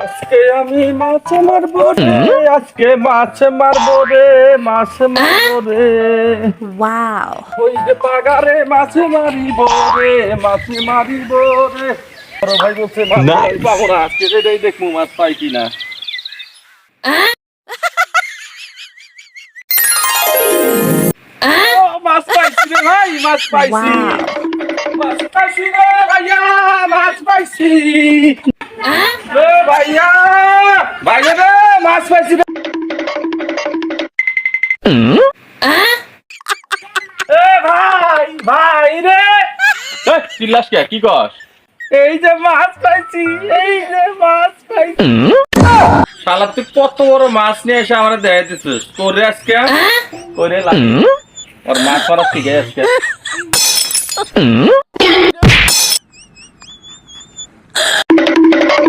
আজকে আমি মাছ মারবো রে, আজকে মাছ মারবো রে, মাছ মারবো রে। Wow. ওই যে পাগারে মাছ মারিব রে, মাছ মারিব রে। বড় ভাই বলছে মাছ পাবো না, আজকে এটাই দেখবো মাছ পাই কিনা। ও মাছ পাইছি রে ভাই, মাছ পাইছি। Wow. মাছ পাইছি রে ভাইয়া, মাছ পাইছি রে ভাইয়া, ভাইয়া রে মাছ পাইছি রে। এ ভাই, ভাই রে, চিল্লাস কে, কি কস? এই যে মাছ পাইছি, এই যে মাছ পাইছি। শালা তুই কত বড় মাছ নিয়ে এসে আমরা দেখাইতেছিস, তোরে আজকে করে লাগে ওর মাছ মারা শিখে আজকে।